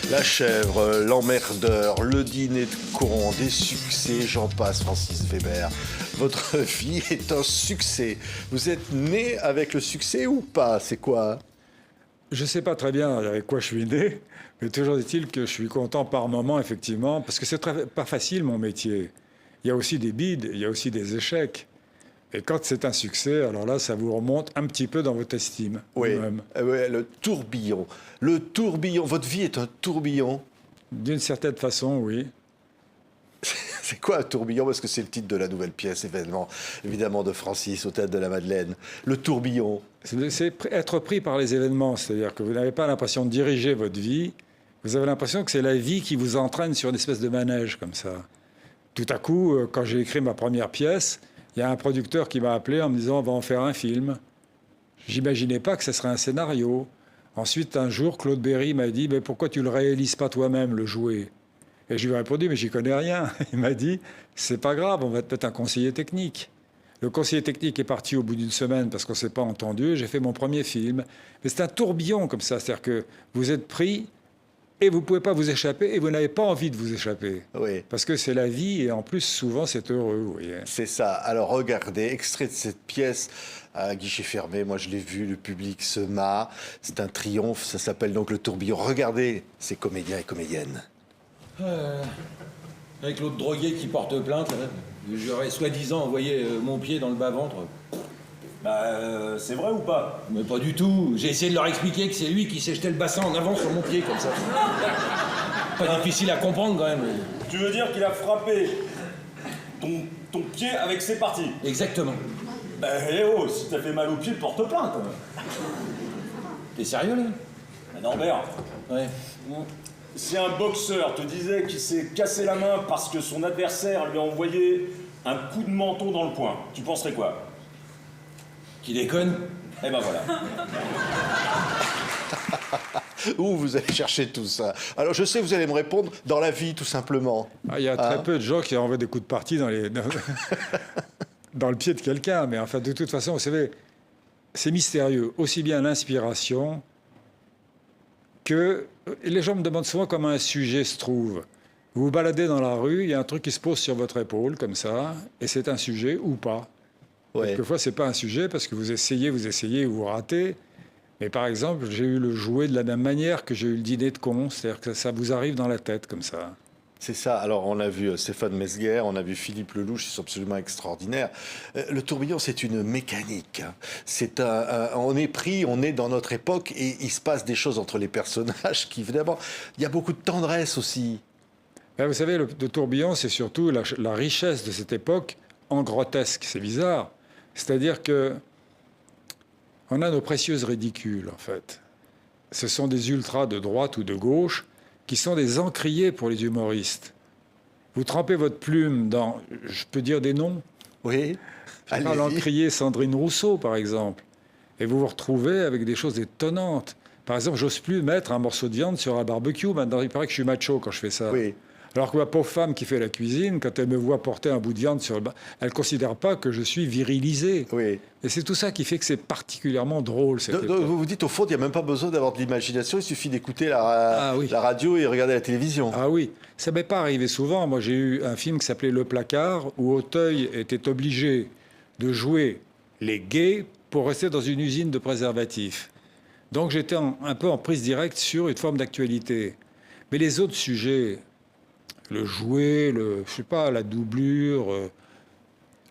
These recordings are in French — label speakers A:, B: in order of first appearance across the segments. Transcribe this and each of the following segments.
A: La chèvre, l'emmerdeur, le dîner de con, des succès, j'en passe, Francis Weber. Votre vie est un succès. Vous êtes né avec le succès ou pas? C'est quoi?
B: Je ne sais pas très bien avec quoi je suis né, mais toujours est-il que je suis content par moment, effectivement, parce que c'est pas facile, mon métier. Il y a aussi des bides, il y a aussi des échecs. Et quand c'est un succès, alors là, ça vous remonte un petit peu dans votre estime.
A: Oui,
B: vous-même.
A: ouais, le tourbillon. Le tourbillon, votre vie est un tourbillon.
B: D'une certaine façon, oui.
A: C'est quoi un tourbillon? Parce que c'est le titre de la nouvelle pièce, événement, évidemment, de Francis, au Théâtre de la Madeleine. Le tourbillon.
B: C'est être pris par les événements, c'est-à-dire que vous n'avez pas l'impression de diriger votre vie, vous avez l'impression que c'est la vie qui vous entraîne sur une espèce de manège comme ça. Tout à coup, quand j'ai écrit ma première pièce, il y a un producteur qui m'a appelé en me disant « on va en faire un film ». J'imaginais pas que ce serait un scénario. Ensuite, un jour, Claude Berry m'a dit « pourquoi tu le réalises pas toi-même, le jouet ?» Et je lui ai répondu « mais j'y connais rien ». Il m'a dit « c'est pas grave, on va te mettre un conseiller technique ». Le conseiller technique est parti au bout d'une semaine parce qu'on ne s'est pas entendu. J'ai fait mon premier film. Mais c'est un tourbillon comme ça. C'est-à-dire que vous êtes pris et vous ne pouvez pas vous échapper et vous n'avez pas envie de vous échapper.
A: Oui.
B: Parce que c'est la vie et en plus, souvent, c'est heureux. Vous voyez.
A: C'est ça. Alors regardez, extrait de cette pièce à guichet fermé. Moi, je l'ai vu, le public se marre. C'est un triomphe. Ça s'appelle donc le tourbillon. Regardez ces comédiens et comédiennes.
C: Avec l'autre drogué qui porte plainte, j'aurais soi-disant envoyé mon pied dans le bas-ventre.
D: C'est vrai ou pas?
C: Mais pas du tout. J'ai essayé de leur expliquer que c'est lui qui s'est jeté le bassin en avant sur mon pied, comme ça. Pas difficile à comprendre, quand même.
D: Tu veux dire qu'il a frappé ton pied avec ses parties?
C: Exactement.
D: Si t'as fait mal au pied, porte plainte.
C: T'es sérieux, là?
D: Norbert,
C: Ouais.
D: si un boxeur te disait qu'il s'est cassé la main parce que son adversaire lui a envoyé un coup de menton dans le poing, tu penserais quoi?
C: Qui déconne?
D: Eh ben voilà.
A: Où vous allez chercher tout ça? Alors, je sais, vous allez me répondre dans la vie, tout simplement.
B: Il y a très peu de gens qui envoient des coups de partie dans le pied de quelqu'un. Mais enfin, de toute façon, vous savez, c'est mystérieux. Aussi bien l'inspiration que... Les gens me demandent souvent comment un sujet se trouve. Vous vous baladez dans la rue, il y a un truc qui se pose sur votre épaule, comme ça, et c'est un sujet ou pas.
A: Ouais.
B: Quelquefois, c'est pas un sujet parce que vous essayez, vous ratez. Mais par exemple, j'ai eu le jouet de la même manière que j'ai eu le dîner de con, c'est-à-dire que ça vous arrive dans la tête comme ça.
A: C'est ça. Alors, on a vu Stéphane Mesguer, on a vu Philippe Lelouch, ils sont absolument extraordinaires. Le tourbillon, c'est une mécanique. Hein. On est pris, on est dans notre époque et il se passe des choses entre les personnages qui, évidemment, il y a beaucoup de tendresse aussi.
B: Vous savez, le tourbillon, c'est surtout la richesse de cette époque en grotesque. C'est bizarre. C'est-à-dire que on a nos précieuses ridicules, en fait. Ce sont des ultras de droite ou de gauche qui sont des encriers pour les humoristes. Vous trempez votre plume dans, je peux dire des noms?
A: Oui.
B: Je parle l'encrier Sandrine Rousseau, par exemple. Et vous vous retrouvez avec des choses étonnantes. Par exemple, j'ose plus mettre un morceau de viande sur un barbecue. Maintenant, il paraît que je suis macho quand je fais ça.
A: Oui.
B: Alors que ma pauvre femme qui fait la cuisine, quand elle me voit porter un bout de viande sur le elle ne considère pas que je suis virilisé.
A: Oui.
B: Et c'est tout ça qui fait que c'est particulièrement drôle. Cette époque.
A: Vous vous dites, au fond, il n'y a même pas besoin d'avoir de l'imagination, il suffit d'écouter la radio et regarder la télévision.
B: Ah oui, ça m'est pas arrivé souvent. Moi, j'ai eu un film qui s'appelait Le Placard, où Auteuil était obligé de jouer les gays pour rester dans une usine de préservatifs. Donc j'étais un peu en prise directe sur une forme d'actualité. Mais les autres sujets, le jouet, je sais pas, la doublure,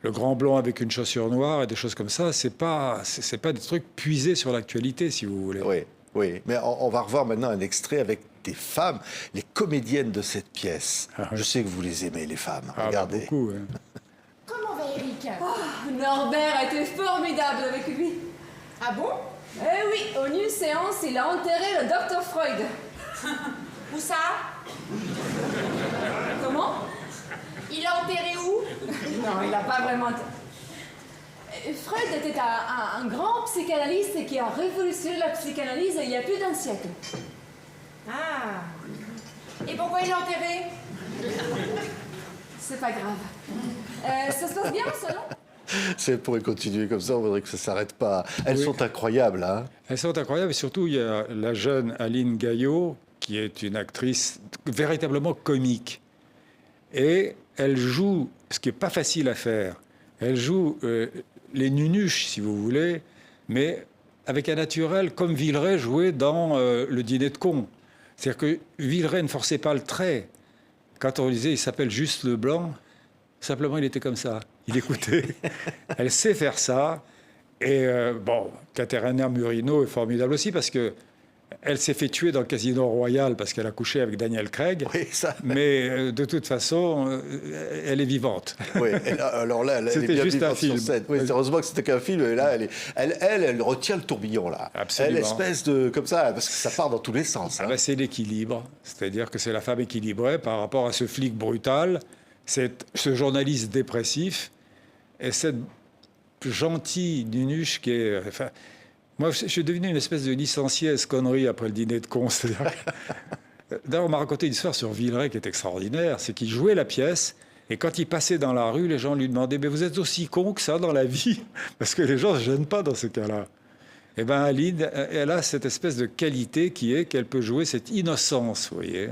B: le grand blond avec une chaussure noire et des choses comme ça, c'est pas des trucs puisés sur l'actualité, si vous voulez.
A: Oui, oui. Mais on va revoir maintenant un extrait avec des femmes, les comédiennes de cette pièce.
B: Ah oui.
A: Je sais que vous les aimez, les femmes.
B: Ah,
A: Regardez.
B: beaucoup, hein.
E: Comment va Eric?
F: Norbert a été formidable avec lui.
E: Ah bon?
F: Eh oui, au New Séance, il a enterré le docteur Freud.
E: Où ça?
F: Comment?
E: Il a enterré où?
F: Non, il n'a pas vraiment... Freud était un grand psychanalyste qui a révolutionné la psychanalyse il y a plus d'un siècle.
E: Ah. Et pourquoi il l'a enterré?
F: C'est pas grave. Ça se passe bien, ça, non?
A: Si elle pourrait continuer comme ça, on voudrait que ça ne s'arrête pas. Elles
B: Oui.
A: sont incroyables, hein.
B: Elles sont incroyables. Et surtout, il y a la jeune Aline Gaillot qui est une actrice véritablement comique. Et elle joue, ce qui n'est pas facile à faire, elle joue les nunuches, si vous voulez, mais avec un naturel comme Villeray jouait dans Le Dîner de cons. C'est-à-dire que Villeray ne forçait pas le trait. Quand on disait il s'appelle juste Leblanc, simplement il était comme ça. Il écoutait. Elle sait faire ça. Et bon, Caterina Murino est formidable aussi parce que elle s'est fait tuer dans le Casino Royal parce qu'elle a couché avec Daniel Craig.
A: Oui, ça.
B: Mais de toute façon, elle est vivante.
A: Oui, alors là, elle est
B: C'était
A: bien
B: juste un
A: vivante sur
B: film.
A: scène. Oui, heureusement que c'était qu'un film. Et là, elle retient le tourbillon, là.
B: Absolument.
A: Elle, espèce de... Comme ça, parce que ça part dans tous les sens.
B: Ah
A: hein.
B: ben, c'est l'équilibre. C'est-à-dire que c'est la femme équilibrée par rapport à ce flic brutal, ce journaliste dépressif et cette gentille nunuche qui est... Enfin, moi, je suis devenu une espèce de licencié esconnerie après Le Dîner de cons. D'ailleurs, on m'a raconté une histoire sur Villeray qui est extraordinaire. C'est qu'il jouait la pièce et quand il passait dans la rue, les gens lui demandaient « Mais vous êtes aussi con que ça dans la vie ?» Parce que les gens ne se gênent pas dans ce cas-là. Eh bien, Aline, elle a cette espèce de qualité qui est qu'elle peut jouer cette innocence, vous voyez.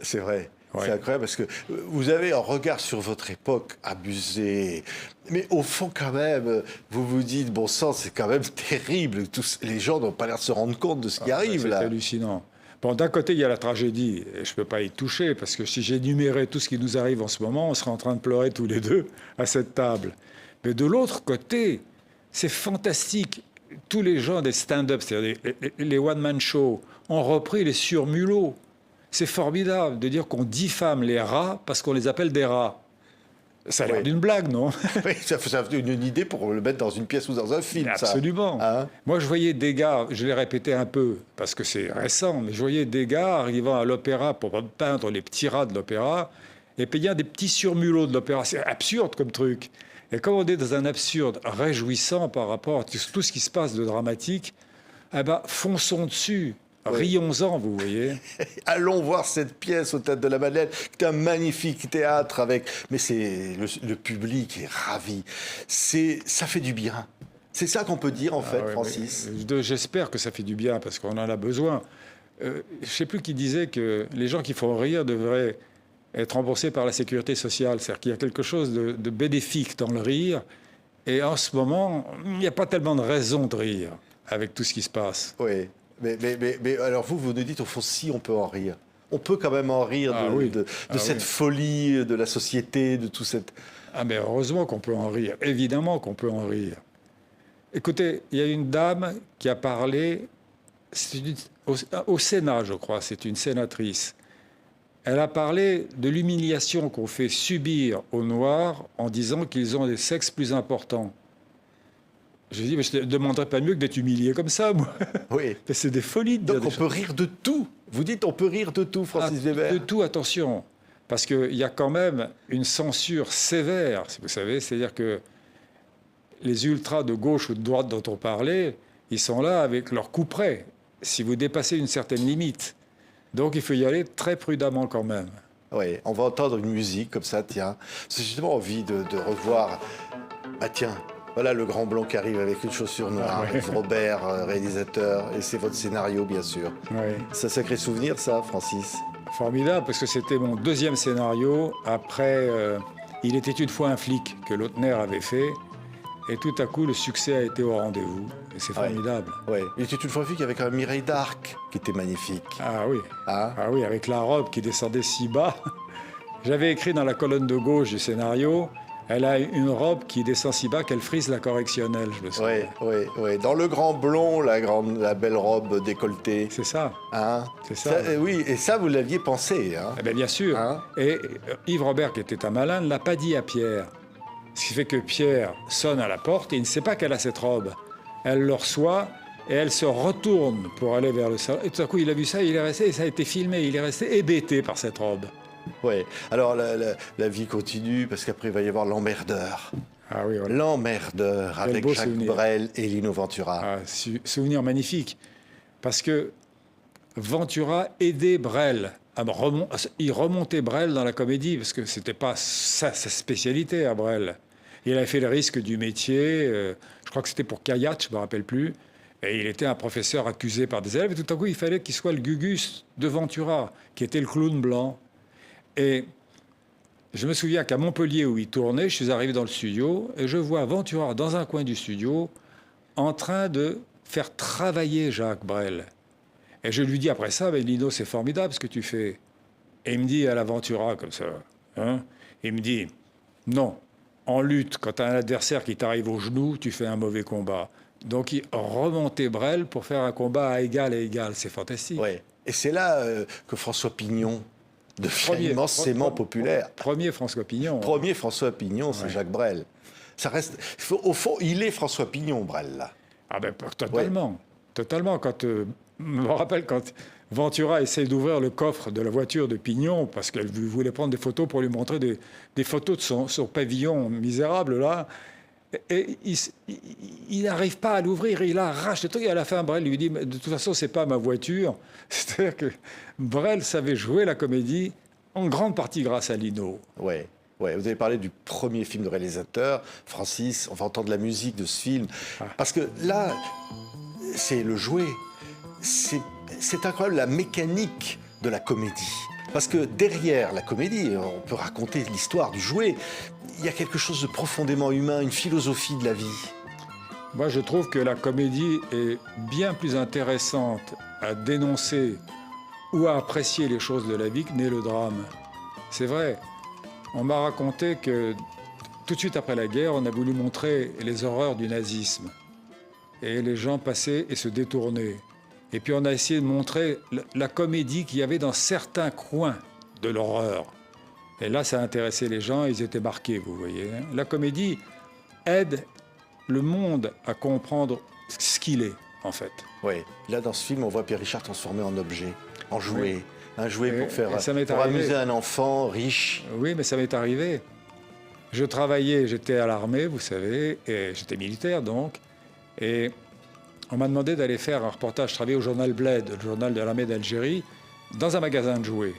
A: C'est vrai.
B: Ouais.
A: C'est incroyable parce que vous avez un regard sur votre époque abusé. Mais au fond, quand même, vous vous dites, bon sang, c'est quand même terrible. Les gens n'ont pas l'air de se rendre compte de ce qui arrive
B: C'est
A: là.
B: hallucinant. Bon, d'un côté, il y a la tragédie, et je ne peux pas y toucher, parce que si j'énumérais tout ce qui nous arrive en ce moment, on serait en train de pleurer tous les deux à cette table. Mais de l'autre côté, c'est fantastique. Tous les gens des stand-up, c'est-à-dire les one-man shows, ont repris les surmulots. C'est formidable de dire qu'on diffame les rats parce qu'on les appelle des rats. Ça a l'air
A: Oui.
B: d'une blague, non?
A: Oui, ça une idée pour le mettre dans une pièce ou dans un film.
B: Absolument.
A: Ça. Hein.
B: Moi, je voyais des gars, je l'ai répété un peu, parce que c'est récent, mais je voyais des gars arrivant à l'opéra pour peindre les petits rats de l'opéra et payant des petits surmulots de l'opéra. C'est absurde comme truc. Et comme on est dans un absurde réjouissant par rapport à tout ce qui se passe de dramatique, eh ben, fonçons dessus.
A: Oui.
B: Rions-en, vous voyez.
A: Allons voir cette pièce au Théâtre de la Madeleine, qui est un magnifique théâtre avec. Mais c'est le public est ravi. Ça fait du bien. C'est ça qu'on peut dire en fait,
B: Ah ouais,
A: Francis.
B: J'espère que ça fait du bien parce qu'on en a besoin. Je ne sais plus qui disait que les gens qui font rire devraient être remboursés par la sécurité sociale. C'est-à-dire qu'il y a quelque chose de bénéfique dans le rire. Et en ce moment, il n'y a pas tellement de raison de rire avec tout ce qui se passe.
A: Oui. Mais alors vous nous dites au fond si on peut en rire. On peut quand même en rire de cette folie de la société, de tout cette...
B: Ah mais heureusement qu'on peut en rire. Évidemment qu'on peut en rire. Écoutez, il y a une dame qui a parlé au Sénat, je crois, c'est une sénatrice. Elle a parlé de l'humiliation qu'on fait subir aux Noirs en disant qu'ils ont des sexes plus importants. Je dis, mais je ne te demanderais pas mieux que d'être humilié comme ça, moi.
A: Oui.
B: Mais c'est des folies de dire
A: Donc
B: des
A: on peut rire de tout. Vous dites on peut rire de tout, Francis Weber.
B: De tout, attention. Parce qu'il y a quand même une censure sévère, vous savez. C'est-à-dire que les ultras de gauche ou de droite dont on parlait, ils sont là avec leur coup près, si vous dépassez une certaine limite. Donc il faut y aller très prudemment quand même.
A: Oui, on va entendre une musique comme ça, tiens. J'ai justement envie de revoir... Ah tiens, voilà le Grand Blanc qui arrive avec une chaussure noire.
B: Ah ouais.
A: Robert, réalisateur, et c'est votre scénario, bien sûr.
B: Oui.
A: C'est un sacré souvenir, ça, Francis.
B: Formidable, parce que c'était mon deuxième scénario après Il était une fois un flic que Lautner avait fait. Et tout à coup, le succès a été au rendez-vous. Et c'est formidable.
A: Oui. Il était une fois un film avec un Mireille d'Arc qui était magnifique.
B: Ah oui.
A: Hein?
B: Ah oui, avec la robe qui descendait si bas. J'avais écrit dans la colonne de gauche du scénario, elle a une robe qui descend si bas qu'elle frise la correctionnelle, je me souviens.
A: Oui. Dans le grand blond, la belle robe décolletée.
B: C'est ça.
A: Hein?
B: C'est ça.
A: Oui, et ça, vous l'aviez pensé. Hein?
B: Eh bien sûr.
A: Hein?
B: Et Yves Robert, qui était un malin, ne l'a pas dit à Pierre. Ce qui fait que Pierre sonne à la porte et il ne sait pas qu'elle a cette robe. Elle le reçoit et elle se retourne pour aller vers le salon. Et tout à coup, il a vu ça, il est resté, et ça a été filmé, il est resté hébété par cette robe.
A: Oui. Alors, la vie continue, parce qu'après, il va y avoir L'Emmerdeur.
B: Ah oui, voilà.
A: L'Emmerdeur,
B: Quel
A: avec
B: beau
A: Jacques
B: souvenir.
A: Brel et Lino Ventura.
B: Ah, souvenir magnifique. Parce que Ventura aidait Brel. Il remontait Brel dans la comédie, parce que ce n'était pas sa spécialité à Brel. Il avait fait le risque du métier, je crois que c'était pour Kayat, je ne me rappelle plus. Et il était un professeur accusé par des élèves. Et tout à coup, il fallait qu'il soit le Gugus de Ventura, qui était le clown blanc. Et je me souviens qu'à Montpellier, où il tournait, je suis arrivé dans le studio et je vois Ventura dans un coin du studio en train de faire travailler Jacques Brel. Et je lui dis après ça, mais Lino, c'est formidable ce que tu fais. Et il me dit à la Ventura, comme ça, hein, il me dit, non, en lutte, quand tu as un adversaire qui t'arrive au genou, tu fais un mauvais combat. Donc il remontait Brel pour faire un combat à égal et égal. C'est fantastique.
A: Ouais. Et c'est là que François Pignon devient immensément populaire.
B: Premier François Pignon.
A: Premier François Pignon, c'est
B: Ouais.
A: Jacques Brel. Ça reste, au fond, il est François Pignon, Brel, là.
B: Ah ben totalement. Totalement. Quand, je me rappelle quand Ventura essaie d'ouvrir le coffre de la voiture de Pignon, parce qu'elle voulait prendre des photos pour lui montrer des photos de son pavillon misérable, là. Et il n'arrive pas à l'ouvrir, il arrache le truc, et à la fin, Brel lui dit, mais de toute façon, c'est pas ma voiture. C'est-à-dire que Brel savait jouer la comédie, en grande partie grâce à Lino.
A: Ouais. Ouais, vous avez parlé du premier film de réalisateur, Francis, on va entendre la musique de ce film. Parce que là, c'est le jouet. C'est incroyable la mécanique de la comédie. Parce que derrière la comédie, on peut raconter l'histoire du jouet, il y a quelque chose de profondément humain, une philosophie de la vie.
B: Moi, je trouve que la comédie est bien plus intéressante à dénoncer ou à apprécier les choses de la vie que n'est le drame. C'est vrai. On m'a raconté que tout de suite après la guerre, on a voulu montrer les horreurs du nazisme. Et les gens passaient et se détournaient. Et puis on a essayé de montrer la comédie qu'il y avait dans certains coins de l'horreur. Et là, ça a intéressé les gens, ils étaient marqués, vous voyez. La comédie aide le monde à comprendre ce qu'il est, en fait.
A: Oui, là dans ce film, on voit Pierre Richard transformé en objet, en jouet.
B: Oui.
A: Un jouet
B: Et ça m'est
A: pour
B: arrivé.
A: amuser un enfant riche.
B: Oui, mais ça m'est arrivé. Je travaillais, j'étais à l'armée, vous savez, et j'étais militaire donc. Et on m'a demandé d'aller faire un reportage. Je travaillais au journal Bled, le journal de l'armée d'Algérie, dans un magasin de jouets.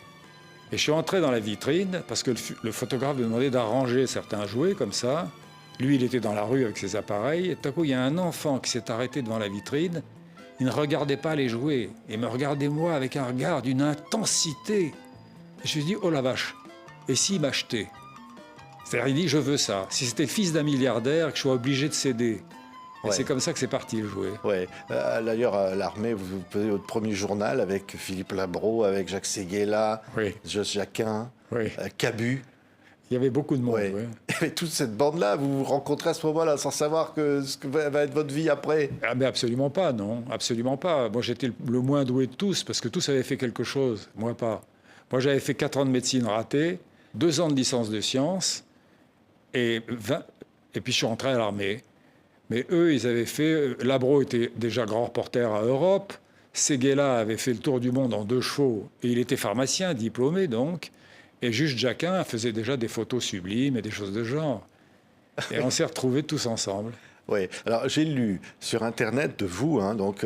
B: Et je suis entré dans la vitrine parce que le photographe me demandait d'arranger certains jouets comme ça. Lui, il était dans la rue avec ses appareils. Et tout à coup, il y a un enfant qui s'est arrêté devant la vitrine. Il ne regardait pas les jouets. Il me regardait moi avec un regard d'une intensité. Et je me suis dit, oh la vache, et s'il m'achetait? C'est-à-dire, il dit, je veux ça. Si c'était le fils d'un milliardaire, que je sois obligé de céder. Et
A: Ouais.
B: c'est comme ça que c'est parti, le jouet.
A: Ouais. D'ailleurs, à l'armée, vous faisiez votre premier journal avec Philippe Labro, avec Jacques Séguéla,
B: Oui.
A: Jos Jacquin,
B: Oui.
A: Cabu.
B: Il y avait beaucoup de monde.
A: Ouais.
B: Oui.
A: Et toute cette bande-là, vous vous rencontrez à ce moment-là sans savoir ce que va être votre vie après.
B: Ah mais absolument pas, non, absolument pas. Moi, j'étais le moins doué de tous, parce que tous avaient fait quelque chose, moi pas. Moi, j'avais fait 4 ans de médecine ratée, 2 ans de licence de sciences, et puis je suis rentré à l'armée. Mais eux, ils avaient fait... Labro était déjà grand reporter à Europe, Séguéla avait fait le tour du monde en 2 chevaux, et il était pharmacien, diplômé donc, et Juste Jacquin faisait déjà des photos sublimes et des choses de genre. Et on s'est retrouvés tous ensemble.
A: Oui. Alors, j'ai lu sur Internet de vous, hein, donc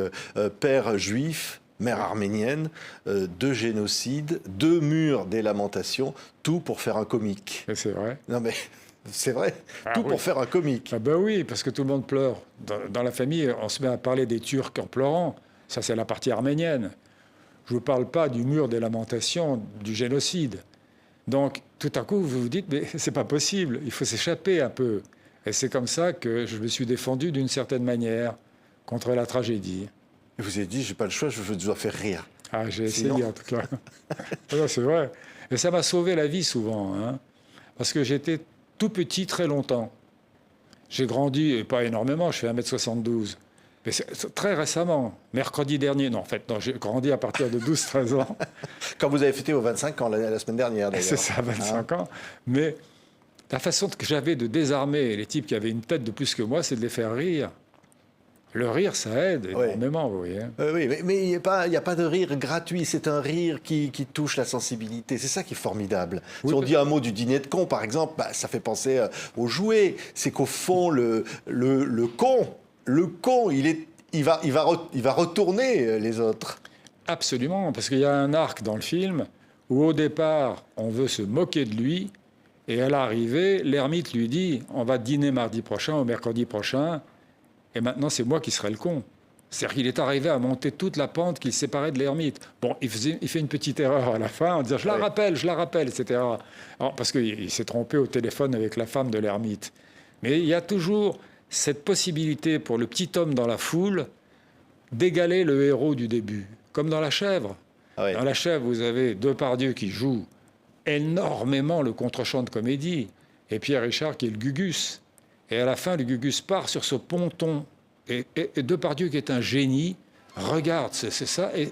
A: père juif, mère arménienne, 2 génocides, 2 murs des lamentations, tout pour faire un comique.
B: Et c'est vrai.
A: Non mais c'est vrai,
B: Ah
A: tout
B: oui.
A: pour faire un comique.
B: Ah ben oui, parce que tout le monde pleure. Dans la famille, on se met à parler des Turcs en pleurant. Ça, c'est la partie arménienne. Je ne vous parle pas du mur des lamentations, du génocide. Donc, tout à coup, vous vous dites, mais c'est pas possible, il faut s'échapper un peu. Et c'est comme ça que je me suis défendu d'une certaine manière contre la tragédie.
A: Et vous avez dit, j'ai pas le choix, je dois faire rire.
B: Ah, j'ai
A: Sinon-
B: essayé en tout cas. Non, c'est vrai. Et ça m'a sauvé la vie souvent, hein, parce que j'étais tout petit très longtemps. J'ai grandi, et pas énormément, je fais 1m72. Mais c'est très récemment, mercredi dernier, non, en fait, non, j'ai grandi à partir de 12-13 ans.
A: Quand vous avez fêté vos 25 ans la semaine dernière, d'ailleurs.
B: C'est ça, 25 ans. Mais la façon que j'avais de désarmer les types qui avaient une tête de plus que moi, c'est de les faire rire. Le rire, ça aide énormément, vous voyez.
A: Oui, mais il n'y a pas de rire gratuit, c'est un rire qui touche la sensibilité. C'est ça qui est formidable.
B: Oui,
A: Si on dit un mot du dîner de con, par exemple, bah, ça fait penser au jouet. C'est qu'au fond, le con, il va retourner les autres.
B: Absolument, parce qu'il y a un arc dans le film où au départ, on veut se moquer de lui, et à l'arrivée, l'ermite lui dit « On va dîner mardi prochain ou mercredi prochain, et maintenant c'est moi qui serai le con ». C'est-à-dire qu'il est arrivé à monter toute la pente qui le séparait de l'ermite. Bon, il fait une petite erreur à la fin en disant « je la rappelle », etc. Alors, parce qu'il s'est trompé au téléphone avec la femme de l'ermite. Mais il y a toujours cette possibilité pour le petit homme dans la foule d'égaler le héros du début, comme dans La Chèvre.
A: Ah ouais.
B: Dans La Chèvre, vous avez Depardieu qui joue énormément le contre-champ de comédie, et Pierre Richard qui est le Gugus. Et à la fin, le Gugus part sur ce ponton. Et Depardieu, qui est un génie, regarde, c'est ça, et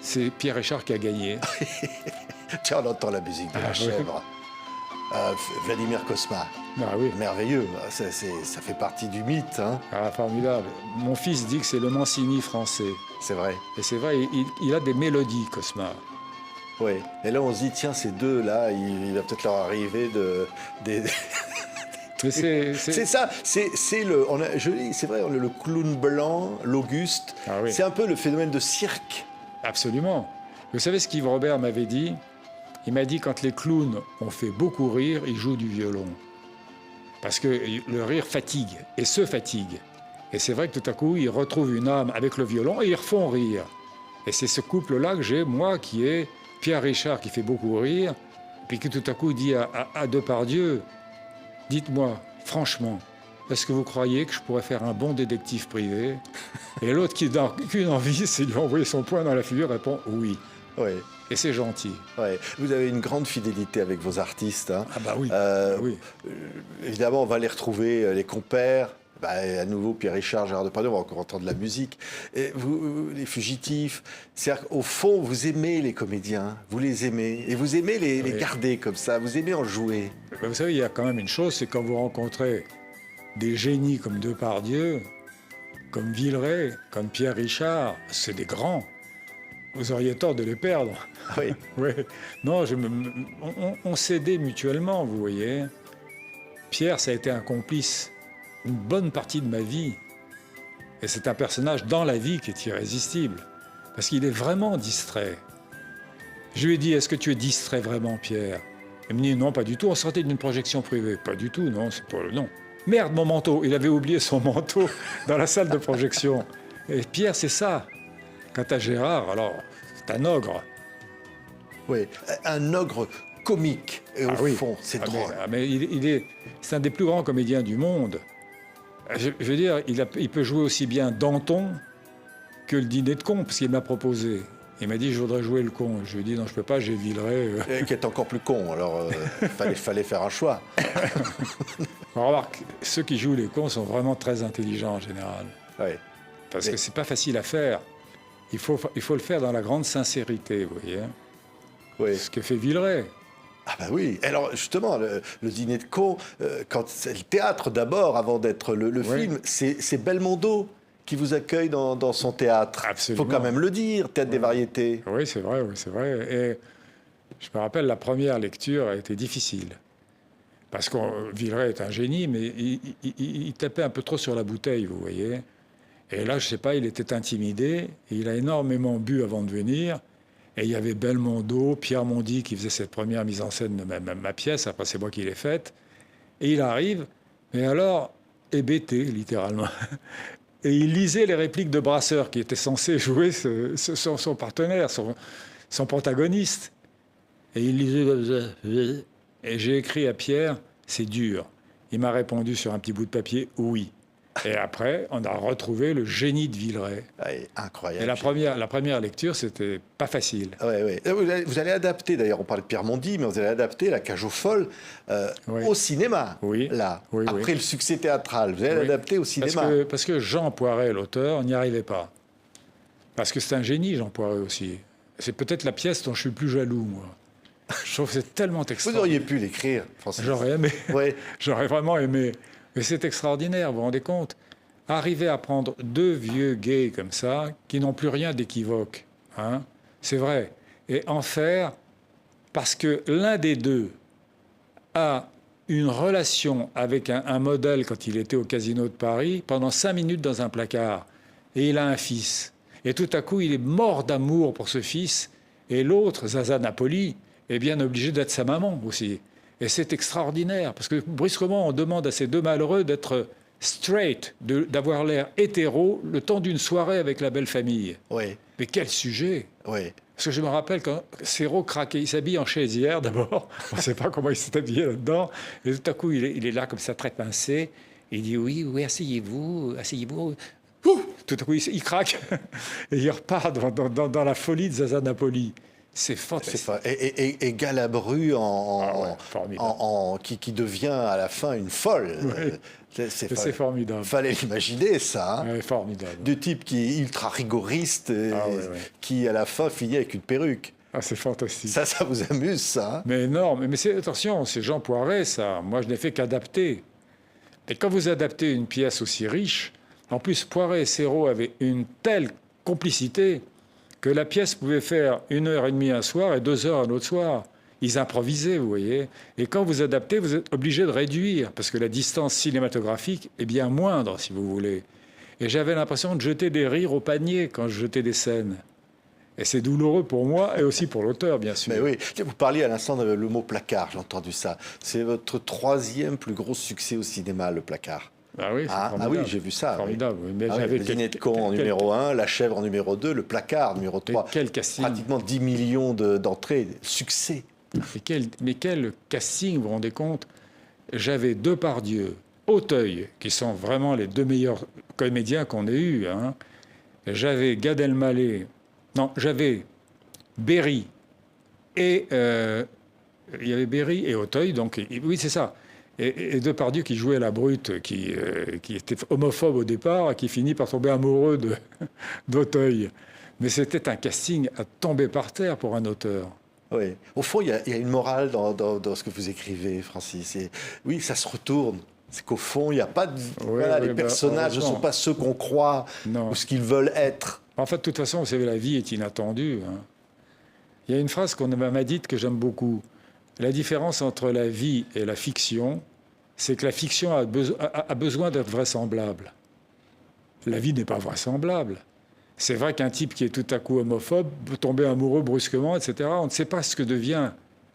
B: c'est Pierre Richard qui a gagné.
A: Tiens, on entend la musique de La
B: oui.
A: Chèvre. Vladimir Cosma,
B: Ah oui,
A: merveilleux. Ça fait partie du mythe, hein.
B: ah, formidable. Mon fils dit que c'est le Mancini français.
A: C'est vrai.
B: Et c'est vrai, il a des mélodies, Cosma.
A: Oui. Et là, on se dit, tiens, ces deux-là, il va peut-être leur arriver des...
B: Mais
A: C'est ça, c'est le, c'est vrai, le clown blanc, l'Auguste,
B: Ah oui.
A: c'est un peu le phénomène de cirque.
B: Absolument. Vous savez ce qu'Yves Robert m'avait dit? Il m'a dit, quand les clowns ont fait beaucoup rire, ils jouent du violon. Parce que le rire fatigue, et se fatigue. Et c'est vrai que tout à coup, ils retrouvent une âme avec le violon et ils refont rire. Et c'est ce couple-là que j'ai, moi, qui est Pierre Richard, qui fait beaucoup rire, puis qui tout à coup dit à Depardieu, dites-moi, franchement, est-ce que vous croyez que je pourrais faire un bon détective privé? Et l'autre, qui n'a qu'une envie, c'est de lui envoyer son poing dans la figure, répond oui.
A: Oui,
B: Et c'est gentil.
A: ouais. Vous avez une grande fidélité avec vos artistes, hein.
B: Ah bah oui. Oui.
A: Évidemment, on va les retrouver, les compères. Bah, à nouveau, Pierre Richard, Gérard Depardieu, on va encore entendre de la musique. Et vous, les fugitifs, c'est-à-dire qu'au fond, vous aimez les comédiens, vous les aimez, et vous aimez les garder comme ça, vous aimez en jouer.
B: Vous savez, il y a quand même une chose, c'est quand vous rencontrez des génies comme Depardieu, comme Villeray, comme Pierre Richard, c'est des grands. Vous auriez tort de les perdre.
A: Oui.
B: Oui. Non, on s'aidait mutuellement, vous voyez. Pierre, ça a été un complice une bonne partie de ma vie. Et c'est un personnage dans la vie qui est irrésistible. Parce qu'il est vraiment distrait. Je lui ai dit, est-ce que tu es distrait vraiment, Pierre? Il me dit, non, pas du tout. On sortait d'une projection privée. Pas du tout, non, c'est pas... Non. Merde, mon manteau. Il avait oublié son manteau dans la salle de projection. Et Pierre, c'est ça. Quant à Gérard, alors, c'est un ogre.
A: Oui, un ogre comique, et au
B: oui.
A: fond, c'est drôle.
B: C'est un des plus grands comédiens du monde. Je veux dire, il peut jouer aussi bien Danton que le dîner de con, parce qu'il m'a proposé. Il m'a dit, je voudrais jouer le con. Je lui ai dit, non, je peux pas, j'ai Villeray.
A: Et qui est encore plus con, alors fallait faire un choix.
B: On remarque, ceux qui jouent les cons sont vraiment très intelligents en général.
A: Oui.
B: Parce que c'est pas facile à faire. Il faut le faire dans la grande sincérité, vous voyez.
A: Oui.
B: Ce que fait Villeray.
A: Ah bah oui. Alors justement, le dîner de con, quand c'est le théâtre d'abord, avant d'être le
B: Oui.
A: film, c'est Belmondo qui vous accueille dans son théâtre.
B: Absolument.
A: Il faut quand même le dire, Théâtre des Variétés.
B: Oui, c'est vrai, oui, c'est vrai. Et je me rappelle, la première lecture a été difficile. Parce que Villeray est un génie, mais il tapait un peu trop sur la bouteille, vous voyez. Et là, je ne sais pas, il était intimidé. Et il a énormément bu avant de venir. Et il y avait Belmondo, Pierre Mondy qui faisait cette première mise en scène de ma pièce. Après, c'est moi qui l'ai faite. Et il arrive, et alors, hébété, littéralement. Et il lisait les répliques de Brasseur, qui était censé jouer son partenaire, son protagoniste. Et il lisait comme ça. Et j'ai écrit à Pierre, c'est dur. Il m'a répondu sur un petit bout de papier, oui. Et après, on a retrouvé le génie de Villeray.
A: Ouais, incroyable.
B: Et la première lecture, c'était pas facile.
A: Ouais, ouais. Vous allez adapter, d'ailleurs, on parle de Pierre Mondy, mais vous allez adapter La Cage aux Folles
B: Oui.
A: au cinéma.
B: Oui.
A: Là,
B: Oui,
A: après
B: oui.
A: le succès théâtral, vous allez
B: Oui.
A: l'adapter au cinéma.
B: Parce que Jean Poiret, l'auteur, n'y arrivait pas. Parce que c'est un génie, Jean Poiret aussi. C'est peut-être la pièce dont je suis le plus jaloux, moi. Je trouve que c'est tellement
A: Vous
B: extraordinaire.
A: auriez pu l'écrire, Francis.
B: J'aurais aimé.
A: Ouais.
B: J'aurais vraiment aimé. Mais c'est extraordinaire, vous vous rendez compte? Arriver à prendre deux vieux gays comme ça, qui n'ont plus rien d'équivoque, hein, c'est vrai, et en faire parce que l'un des deux a une relation avec un modèle quand il était au Casino de Paris pendant 5 minutes dans un placard, et il a un fils. Et tout à coup, il est mort d'amour pour ce fils, et l'autre, Zaza Napoli, est bien obligé d'être sa maman aussi. Et c'est extraordinaire, parce que brusquement, on demande à ces deux malheureux d'être straight, d'avoir l'air hétéro le temps d'une soirée avec la belle famille.
A: Oui,
B: Mais quel sujet!
A: oui.
B: Parce que je me rappelle quand Serrault craquait, il s'habille en chaisière d'abord, on ne sait pas comment il s'est habillé là-dedans, et tout à coup il est là comme ça très pincé, et il dit oui, oui, asseyez-vous, asseyez-vous. Ouh, tout à coup il craque, et il repart dans la folie de Zaza Napoli. C'est fantastique.
A: Et Galabru
B: Formidable.
A: qui devient à la fin une folle.
B: Oui. C'est formidable.
A: Fallait l'imaginer, ça. Hein.
B: Ouais, formidable.
A: Du type qui est ultra rigoriste, qui à la fin finit avec une perruque.
B: Ah, c'est fantastique.
A: Ça vous amuse, ça. Hein.
B: Mais énorme. Mais attention, c'est Jean Poiret, ça. Moi, je n'ai fait qu'adapter. Et quand vous adaptez une pièce aussi riche, en plus, Poiret et Serrault avaient une telle complicité que la pièce pouvait faire 1h30 un soir et 2 heures un autre soir. Ils improvisaient, vous voyez. Et quand vous adaptez, vous êtes obligé de réduire, parce que la distance cinématographique est bien moindre, si vous voulez. Et j'avais l'impression de jeter des rires au panier quand je jetais des scènes. Et c'est douloureux pour moi et aussi pour l'auteur, bien sûr.
A: Mais oui, vous parliez à l'instant de le mot placard, j'ai entendu ça. C'est votre 3e plus gros succès au cinéma, le placard.
B: Ah oui,
A: oui, j'ai vu ça.
B: Formidable.
A: Oui.
B: Mais
A: Le dîner de con en numéro 1, La chèvre en numéro 2, Le placard numéro 3.
B: Quel casting.
A: Pratiquement 10 millions d'entrées, succès.
B: Mais quel casting, vous vous rendez compte? J'avais Depardieu, Auteuil, qui sont vraiment les 2 meilleurs comédiens qu'on ait eus. Hein. J'avais Gad Elmaleh. Non, j'avais Berry. Et il y avait Berry et Auteuil, donc oui, c'est ça. Et Depardieu qui jouait la brute, qui était homophobe au départ, et qui finit par tomber amoureux d'Auteuil. Mais c'était un casting à tomber par terre pour un auteur.
A: Oui. Au fond, il y a une morale dans ce que vous écrivez, Francis. Oui, ça se retourne. C'est qu'au fond, il n'y a pas de... les personnages ne sont pas ceux qu'on croit ou ce qu'ils veulent être.
B: En fait, de toute façon, vous savez, la vie est inattendue. Hein. Il y a une phrase qu'on m'a dite que j'aime beaucoup. La différence entre la vie et la fiction, c'est que la fiction a besoin d'être vraisemblable. La vie n'est pas vraisemblable. C'est vrai qu'un type qui est tout à coup homophobe peut tomber amoureux brusquement, etc. On ne sait pas ce que devient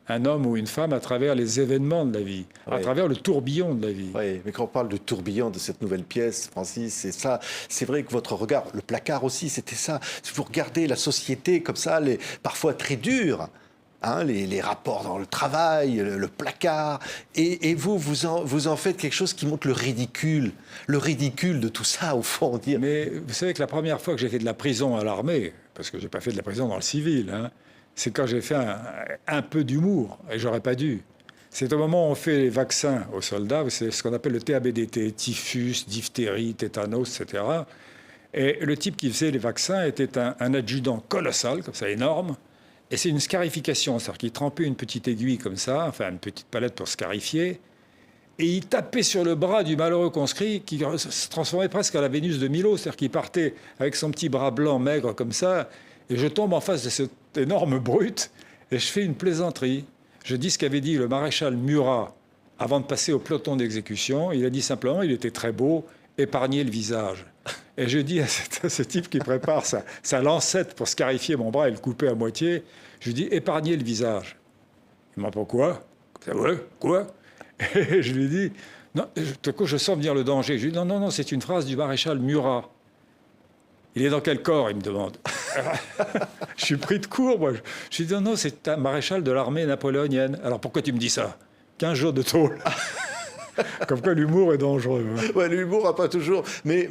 B: un homme ou une femme à travers les événements de la vie, à travers le tourbillon de la vie.
A: Oui, mais quand on parle de tourbillon de cette nouvelle pièce, Francis, c'est ça. C'est vrai que votre regard, le placard aussi, c'était ça. Si vous regardez la société comme ça, parfois très dure, hein, les rapports dans le travail, le placard, et vous en faites quelque chose qui montre le ridicule de tout ça, au fond. Dire.
B: Mais vous savez que la première fois que j'ai fait de la prison à l'armée, parce que j'ai pas fait de la prison dans le civil, hein, c'est quand j'ai fait un peu d'humour, et j'aurais pas dû. C'est au moment où on fait les vaccins aux soldats, c'est ce qu'on appelle le TABDT, typhus, diphtérie, tétanos, etc. Et le type qui faisait les vaccins était un adjudant colossal, comme ça, énorme. Et c'est une scarification, c'est-à-dire qu'il trempait une petite aiguille comme ça, enfin une petite palette pour scarifier, et il tapait sur le bras du malheureux conscrit qui se transformait presque à la Vénus de Milo, c'est-à-dire qu'il partait avec son petit bras blanc maigre comme ça, et je tombe en face de cette énorme brute, et je fais une plaisanterie. Je dis ce qu'avait dit le maréchal Murat avant de passer au peloton d'exécution. Il a dit simplement, il était très beau, épargnez le visage. Et je dis à ce type qui prépare sa lancette pour scarifier mon bras et le couper à moitié, je lui dis, épargnez le visage. Il m'a dit, pourquoi? Ouais, quoi? Et je lui dis, non, tout à coup, je sens venir le danger. Je lui dis, non, c'est une phrase du maréchal Murat. Il est dans quel corps, il me demande. Je suis pris de court, moi. Je lui dis, non, c'est un maréchal de l'armée napoléonienne. Alors pourquoi tu me dis ça? 15 jours de tôle. Comme quoi l'humour est dangereux. Hein.
A: Ouais, l'humour n'a pas toujours... Mais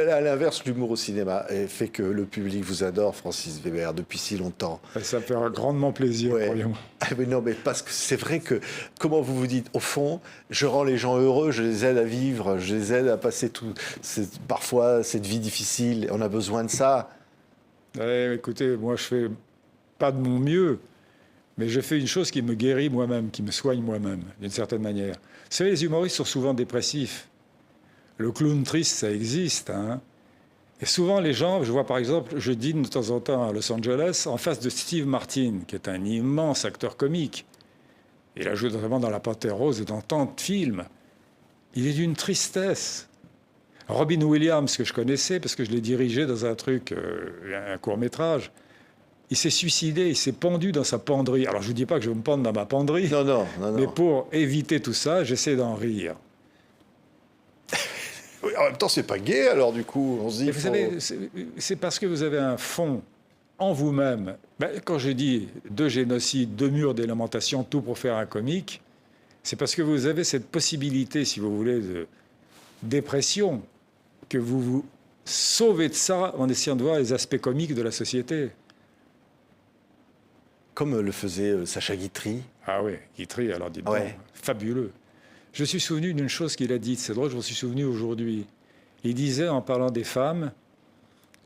A: à l'inverse, l'humour au cinéma fait que le public vous adore, Francis Weber, depuis si longtemps.
B: Ça fait grandement plaisir, croyez-moi.
A: Mais non, mais parce que c'est vrai que, comment vous vous dites, au fond, je rends les gens heureux, je les aide à vivre, je les aide à passer parfois cette vie difficile. On a besoin de ça.
B: Écoutez, moi, je fais pas de mon mieux, mais je fais une chose qui me guérit moi-même, qui me soigne moi-même, d'une certaine manière. Vous savez, les humoristes sont souvent dépressifs. Le clown triste, ça existe. Hein. Et souvent, les gens, je vois par exemple, je dîne de temps en temps à Los Angeles, en face de Steve Martin, qui est un immense acteur comique. Il a joué notamment dans La Panthère Rose et dans tant de films. Il est d'une tristesse. Robin Williams, que je connaissais, parce que je l'ai dirigé dans un truc, un court-métrage, il s'est suicidé, il s'est pendu dans sa penderie. Alors, je ne vous dis pas que je vais me pendre dans ma penderie.
A: Non.
B: Mais pour éviter tout ça, j'essaie d'en rire.
A: Oui, en même temps, c'est pas gay, alors du coup, on se dit...
B: Et vous savez, c'est parce que vous avez un fond en vous-même. Ben, quand j'ai dit 2 génocides, 2 murs des lamentations, tout pour faire un comique, c'est parce que vous avez cette possibilité, si vous voulez, de dépression, que vous vous sauvez de ça en essayant de voir les aspects comiques de la société.
A: Comme le faisait Sacha Guitry.
B: Ah oui, Guitry, alors dites donc,
A: Ouais.
B: fabuleux. Je suis souvenu d'une chose qu'il a dite, c'est drôle, je m'en suis souvenu aujourd'hui. Il disait, en parlant des femmes,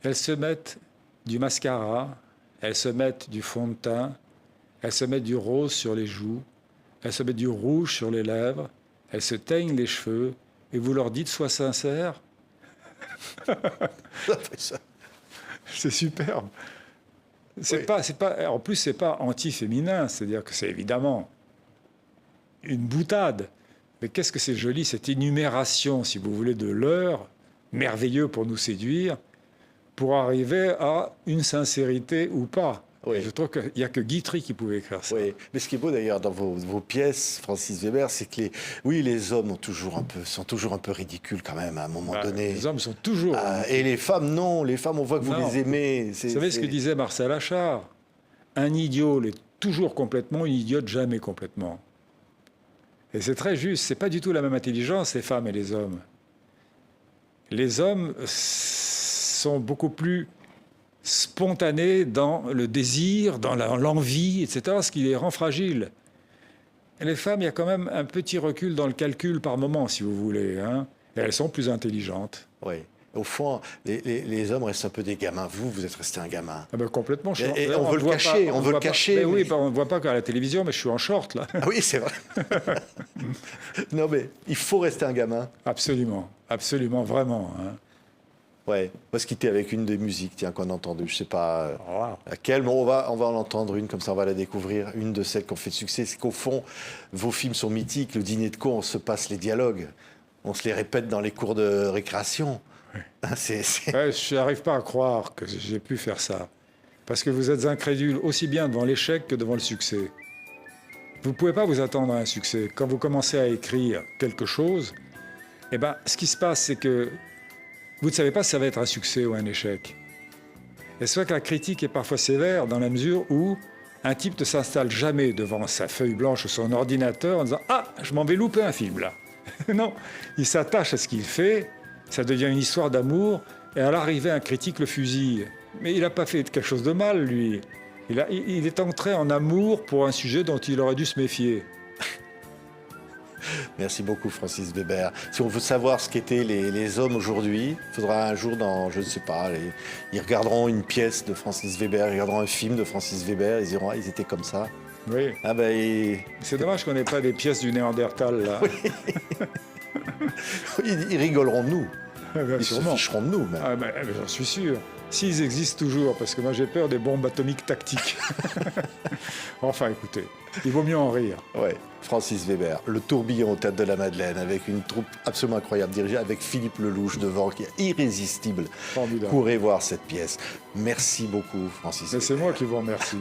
B: elles se mettent du mascara, elles se mettent du fond de teint, elles se mettent du rose sur les joues, elles se mettent du rouge sur les lèvres, elles se teignent les cheveux, et vous leur dites, sois sincère. C'est superbe.
A: Oui.
B: En plus, c'est pas anti-féminin, c'est-à-dire que c'est évidemment une boutade. Mais qu'est-ce que c'est joli, cette énumération, si vous voulez, de l'heure, merveilleux pour nous séduire, pour arriver à une sincérité ou pas.
A: Oui.
B: Je trouve qu'il n'y a que Guitry qui pouvait écrire ça.
A: Oui, mais ce qui est beau d'ailleurs dans vos pièces, Francis Weber, c'est que les hommes sont toujours un peu ridicules quand même à un moment
B: Bah,
A: donné.
B: les hommes sont toujours...
A: Et les femmes, non. Les femmes, on voit que vous
B: Non.
A: les aimez.
B: Vous savez ce que disait Marcel Achard? Un idiot l'est toujours complètement, une idiote jamais complètement. Et c'est très juste. C'est pas du tout la même intelligence, les femmes et les hommes. Les hommes sont beaucoup plus spontanés dans le désir, dans l'envie, etc., ce qui les rend fragiles. Et les femmes, il y a quand même un petit recul dans le calcul par moment, si vous voulez. Hein. Et elles sont plus intelligentes.
A: Oui. Au fond, les hommes restent un peu des gamins. Vous êtes resté un gamin.
B: Ah ben complètement.
A: Et on veut le cacher, on veut le cacher.
B: Mais oui,
A: mais-
B: on ne voit pas qu'à la télévision, mais je suis en short, là.
A: Ah oui, c'est vrai. Non, mais il faut rester un gamin.
B: Absolument, absolument, vraiment. Hein.
A: Ouais. On va se quitter avec une des musiques, tiens, qu'on a entendues. Je sais pas
B: Wow.
A: laquelle, mais on va en entendre une, comme ça on va la découvrir. Une de celles qui ont fait succès. C'est qu'au fond, vos films sont mythiques. Le dîner de con, on se passe les dialogues. On se les répète dans les cours de récréation. Hein,
B: Ouais, je n'arrive pas à croire que j'ai pu faire ça. Parce que vous êtes incrédule aussi bien devant l'échec que devant le succès. Vous ne pouvez pas vous attendre à un succès. Quand vous commencez à écrire quelque chose, eh ben, ce qui se passe, c'est que vous ne savez pas si ça va être un succès ou un échec. Et c'est vrai que la critique est parfois sévère dans la mesure où un type ne s'installe jamais devant sa feuille blanche ou son ordinateur en disant « Ah, je m'en vais louper un film, là !» Non, il s'attache à ce qu'il fait, ça devient une histoire d'amour, et à l'arrivée, un critique le fusille. Mais il n'a pas fait quelque chose de mal, lui. Il est entré en amour pour un sujet dont il aurait dû se méfier.
A: Merci beaucoup, Francis Weber. Si on veut savoir ce qu'étaient les hommes aujourd'hui, il faudra un jour, je ne sais pas, ils regarderont une pièce de Francis Weber, ils regarderont un film de Francis Weber, ils diront, ah, ils étaient comme ça.
B: Oui.
A: Ah ben,
B: C'est dommage qu'on n'ait pas des pièces du Néandertal, là.
A: ils rigoleront de nous. Ils se
B: Sûrement.
A: ficheront de nous, même.
B: Ah, ben, j'en suis sûr. S'ils existent toujours, parce que moi j'ai peur des bombes atomiques tactiques. Enfin, écoutez, il vaut mieux en rire.
A: Ouais. Francis Weber, Le Tourbillon au Théâtre de la Madeleine, avec une troupe absolument incroyable, dirigée avec Philippe Lelouch devant, qui est irrésistible.
B: Formidable.
A: Courez voir cette pièce. Merci beaucoup, Francis
B: Mais
A: Weber.
B: c'est moi qui vous remercie.